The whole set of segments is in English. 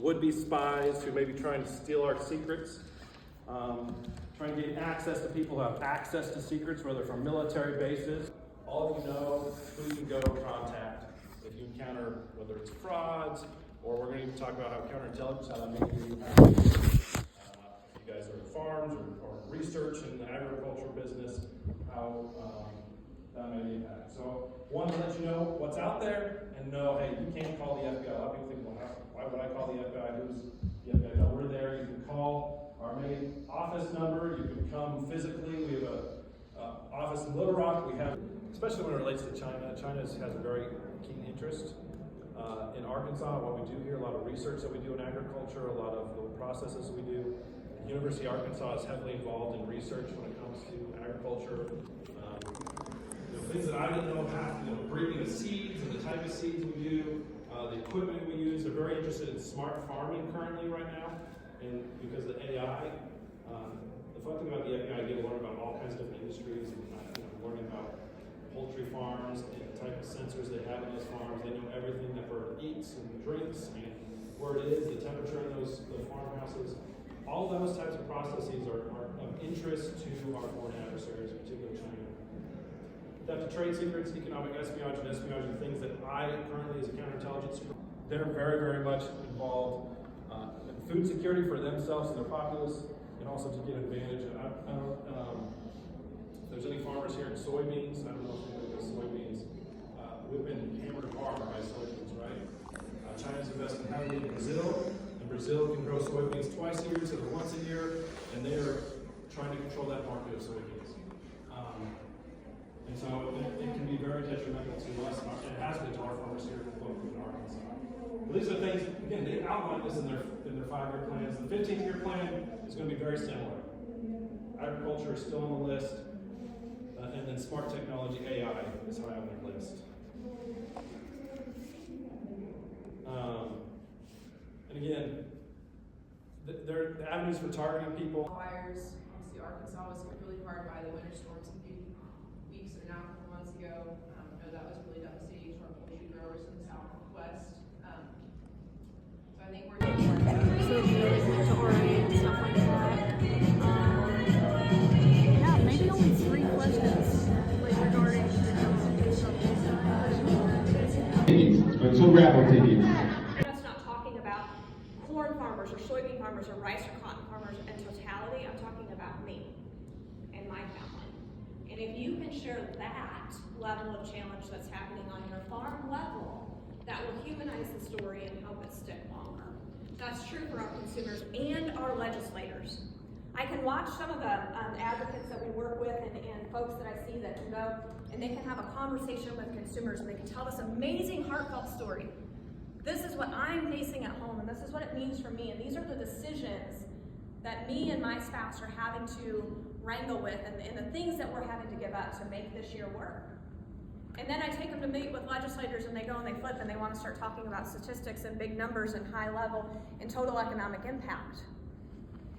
would-be spies who may be trying to steal our secrets, trying to get access to people who have access to secrets, whether from military bases. All of you know who you can go contact if you encounter, whether it's frauds, or we're going to even talk about how counterintelligence, how that may be impacted. If you guys are at farms or research in the agriculture business, how that may be impacted. So, one, to let you know what's out there, and know, hey, you can't call the FBI. A lot of people think, well, why would I call the FBI? Who's the FBI? No, we're there. You can call our main office number. You can come physically. We have an office in Little Rock. We have, especially when it relates to China. China has a very keen interest in Arkansas, what we do here, a lot of research that we do in agriculture, a lot of the processes we do. The University of Arkansas is heavily involved in research when it comes to agriculture. Things that I didn't know how, breeding of seeds and the type of seeds we do, the equipment we use. They're very interested in smart farming currently right now, and because of the AI. The fun thing about the AI, I get to learn about all kinds of different industries, and learning about poultry farms and the type of sensors they have in those farms. They know everything that bird eats and drinks and where it is, the temperature in the farmhouses. All those types of processes are of interest to our foreign adversaries, particularly China. Theft of trade secrets, economic espionage, and espionage are things that I currently, as a counterintelligence, they're very, very much involved in food security for themselves and their populace, and also to get advantage. I don't if there's any farmers here in soybeans, I don't know if anybody does soybeans. We've been hammered hard by soybeans, right? China's investing heavily in Brazil, and Brazil can grow soybeans twice a year instead of once a year, and they're trying to control that market of soybeans. And so it can be very detrimental to us, and it has been to our farmers here locally in Arkansas. But these are things, again, they outline this in their 5-year plans. The 15th-year plan is going to be very similar. Agriculture is still on the list, and then smart technology, AI, is high on their list. And again, the avenues for targeting people. Fires, obviously Arkansas was hit really hard by the winter storms a few weeks or now a couple months ago. I know that was really devastating to our poultry growers in the southwest. So I think we're doing so regulatory and stuff like that. Yeah, maybe only 3 questions regarding so raffle tickets. That's not talking about corn farmers or soybean farmers or rice or cotton farmers in totality. I'm talking about me and my family. And if you can share that level of challenge that's happening on your farm level, that will humanize the story and help it stick longer. That's true for our consumers and our legislators. I can watch some of the advocates that we work with and folks that I see that can go and they can have a conversation with consumers and they can tell this amazing heartfelt story. This is what I'm facing at home and this is what it means for me, and these are the decisions that me and my spouse are having to wrangle with and the things that we're having to give up to make this year work. And then I take them to meet with legislators and they go and they flip and they want to start talking about statistics and big numbers and high level and total economic impact.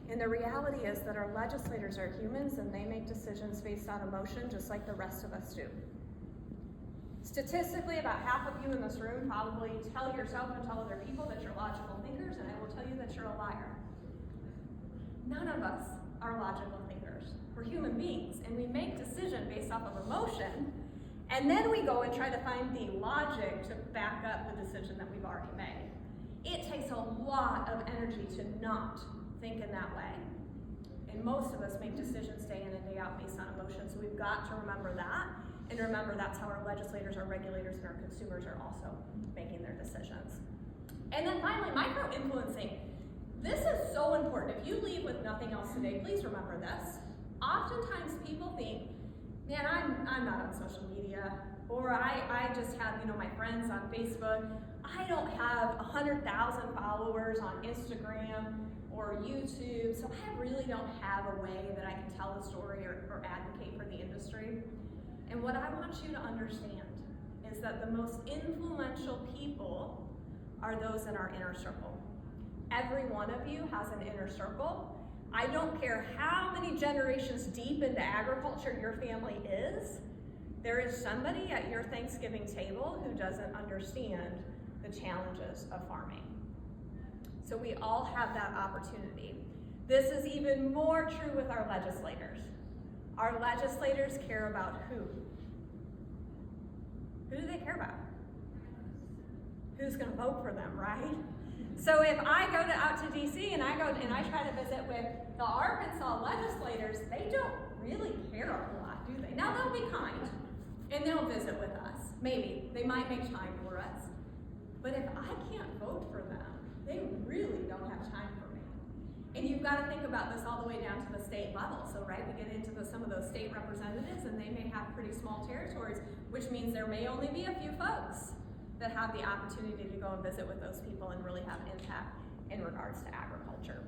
And the reality is that our legislators are humans and they make decisions based on emotion just like the rest of us do. Statistically, about half of you in this room probably tell yourself and tell other people that you're logical thinkers, and I will tell you that you're a liar. None of us are logical thinkers. We're human beings, and we make decisions based off of emotion, and then we go and try to find the logic to back up the decision that we've already made. It takes a lot of energy to not think in that way. And most of us make decisions day in and day out based on emotion, so we've got to remember that, and remember that's how our legislators, our regulators, and our consumers are also making their decisions. And then finally, micro-influencing. This is so important. If you leave with nothing else today, please remember this. Oftentimes people think, man, I'm not on social media, or I just have, my friends on Facebook. I don't have 100,000 followers on Instagram or YouTube, so I really don't have a way that I can tell the story or advocate for the industry. And what I want you to understand is that the most influential people are those in our inner circle. Every one of you has an inner circle. I don't care how many generations deep into agriculture your family is, there is somebody at your Thanksgiving table who doesn't understand the challenges of farming. So we all have that opportunity. This is even more true with our legislators. Our legislators care about who? Who do they care about? Who's going to vote for them, right? So if I go out to DC and I try to visit with the Arkansas legislators, they don't really care a whole lot, do they? Now they'll be kind and they'll visit with us. Maybe they might make time for us. But if I can't vote for them, they really don't have time for me. And you've got to think about this all the way down to the state level. So, right, we get into some of those state representatives, and they may have pretty small territories, which means there may only be a few folks that have the opportunity to go and visit with those people and really have impact in regards to agriculture.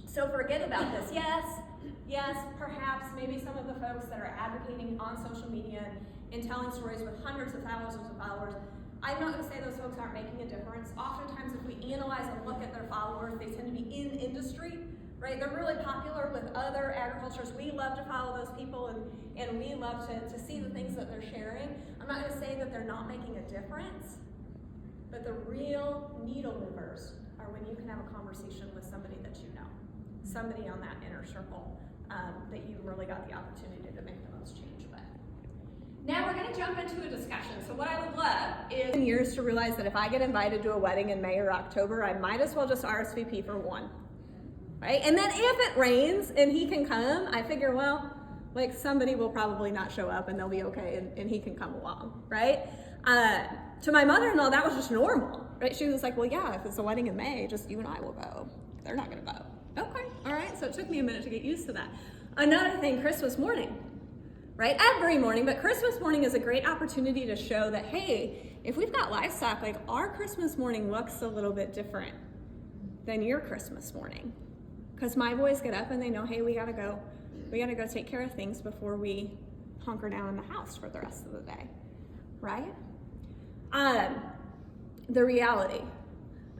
So forget about this. Yes, perhaps maybe some of the folks that are advocating on social media and telling stories with hundreds of thousands of followers, I'm not going to say those folks aren't making a difference. Oftentimes, if we analyze and look at their followers, they tend to be in industry, right? They're really popular with other agricultures. We love to follow those people, and we love to see the things that they're sharing. I'm not going to say that they're not making a difference, but the real needle movers are when you can have a conversation with somebody that you know, somebody on that inner circle that you really got the opportunity to make the most change with. Now we're going to jump into a discussion. So what I would love is years to realize that if I get invited to a wedding in May or October, I might as well just RSVP for one, right? And then if it rains and he can come, I figure, well, like somebody will probably not show up and they'll be okay and he can come along, right? To my mother-in-law, that was just normal, right? She was like, well, yeah, if it's a wedding in May, just you and I will go. They're not going to go. Okay, all right. So it took me a minute to get used to that. Another thing, Christmas morning. Right? Every morning, but Christmas morning is a great opportunity to show that, hey, if we've got livestock, like our Christmas morning looks a little bit different than your Christmas morning. Because my boys get up and they know, hey, we gotta go take care of things before we hunker down in the house for the rest of the day, right? The reality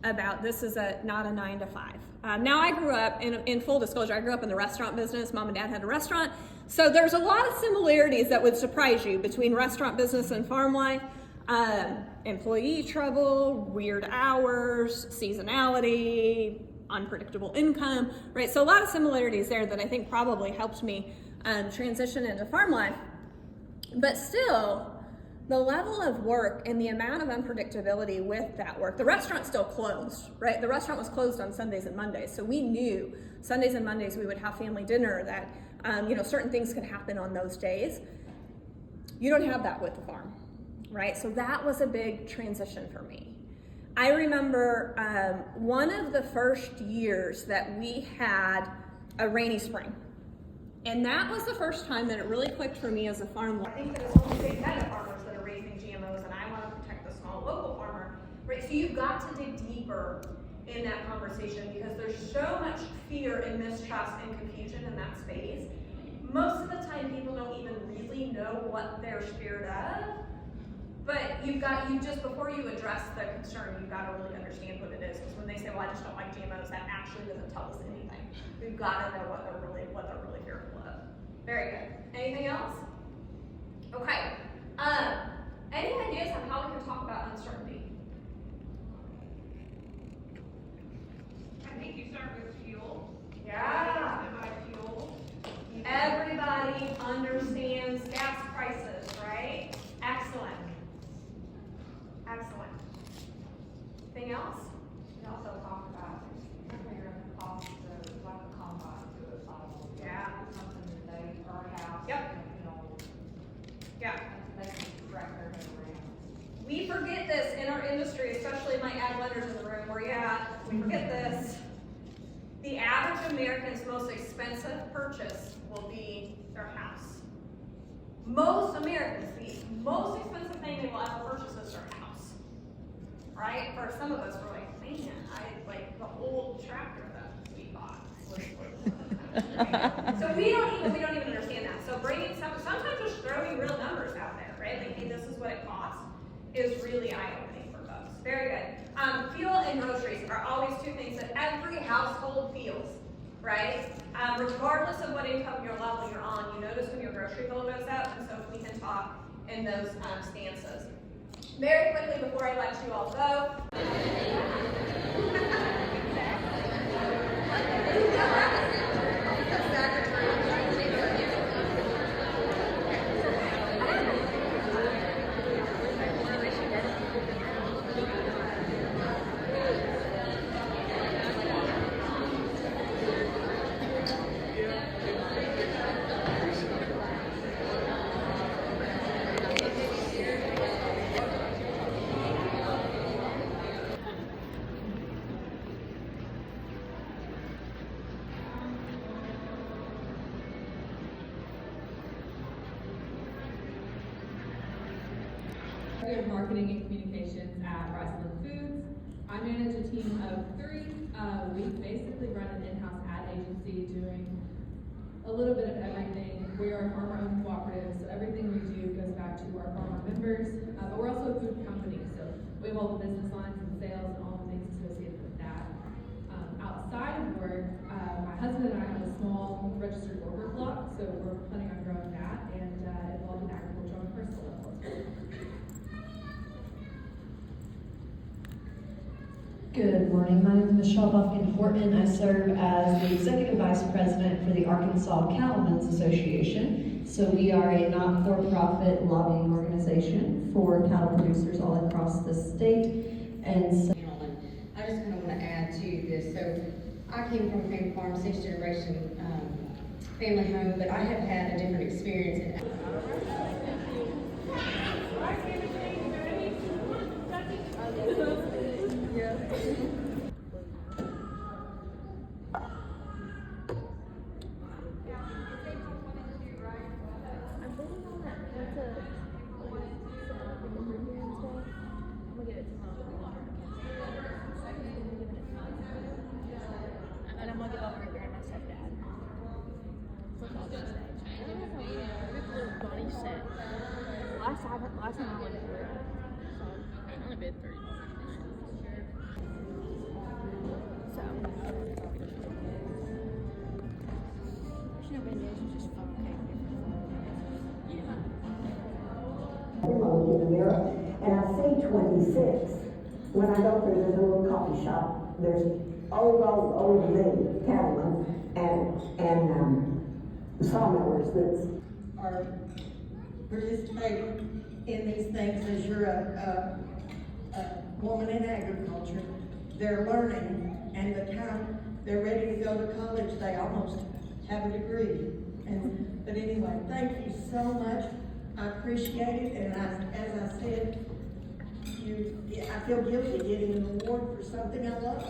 about this is not a 9 to 5. Now I grew up, in full disclosure, I grew up in the restaurant business. Mom and dad had a restaurant. So there's a lot of similarities that would surprise you between restaurant business and farm life. Employee trouble, weird hours, seasonality, unpredictable income, right? So a lot of similarities there that I think probably helped me transition into farm life. But still, the level of work and the amount of unpredictability with that work, the restaurant's still closed, right? The restaurant was closed on Sundays and Mondays. So we knew Sundays and Mondays we would have family dinner, that certain things could happen on those days. You don't have that with the farm, right? So that was a big transition for me. I remember one of the first years that we had a rainy spring. And that was the first time that it really clicked for me as a farm. I think there's only big mega farmers that are raising GMOs, and I want to protect the small local farmer, right? So you've got to dig deeper in that conversation because there's so much fear and mistrust and confusion in that space. Most of the time, people don't even really know what they're scared of. But before you address the concern, you've got to really understand what it is. Because when they say, well, I just don't like GMOs, that actually doesn't tell us anything. We've got to know what they're really fearful of. Very good. Anything else? Okay. Any ideas on how we can talk about uncertainty? I think you start with fuel. Yeah. Fuel. Everybody understands gas prices, right? Excellent. Anything else? We also talk about figuring the cost of like a combine to a final. Yeah. Something that they already have. Yep. Yeah. They can wrap their head around. We forget this in our industry, especially my ag lenders in the room. Where you at? We forget this. The average American's most expensive purchase will be their house. Most Americans, the most expensive thing they will ever purchase is their house. Right? For some of us, we're like, man, I like the old tractor that we bought. So we don't even understand that. So sometimes just throwing real numbers out there, right? Like, hey, this is what it costs, is really eye-opening for folks. Very good. Fuel and groceries are always two things that every household feels, right? Regardless of what income level you're on, you notice when your grocery bill goes up, and so if we can talk in those stances. Very quickly before I let you all go. Of Marketing and Communications at Riceland Foods. I manage a team of 3. We basically run an in-house ad agency doing a little bit of everything. We are a farmer-owned cooperative, so everything we do goes back to our farmer members. But we're also a food company, so we have all the business lines and sales and all the things associated with that. Outside of work, my husband and I have a small registered worker flock, so we're planning on growing that and involved in agriculture on a personal level. Good morning. My name is Michelle Buffkin-Horton. I serve as the Executive Vice President for the Arkansas Cattlemen's Association. So we are a not-for-profit lobbying organization for cattle producers all across the state. And so I just kind of want to add to this. So I came from a family farm, 6th generation family home, but I have had a different experience in And I'm gonna get over here and my stepdad. Body set. Last time I went to it, so I only bid 30. So, there's no videos, just phone Look in the mirror, and I see 26. When I go through, there's a little coffee shop. There's old men, cattlemen, and sawmillers that's are participating in these things as you're a woman in agriculture. They're learning, and the time they're ready to go to college, they almost have a degree. But anyway, thank you so much. I appreciate it, and as I said, I feel guilty getting an award for something I love.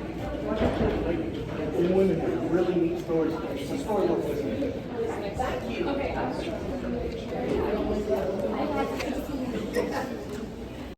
Thank you. Women with really neat stories. It's a story worth listening to. Thank you. Okay.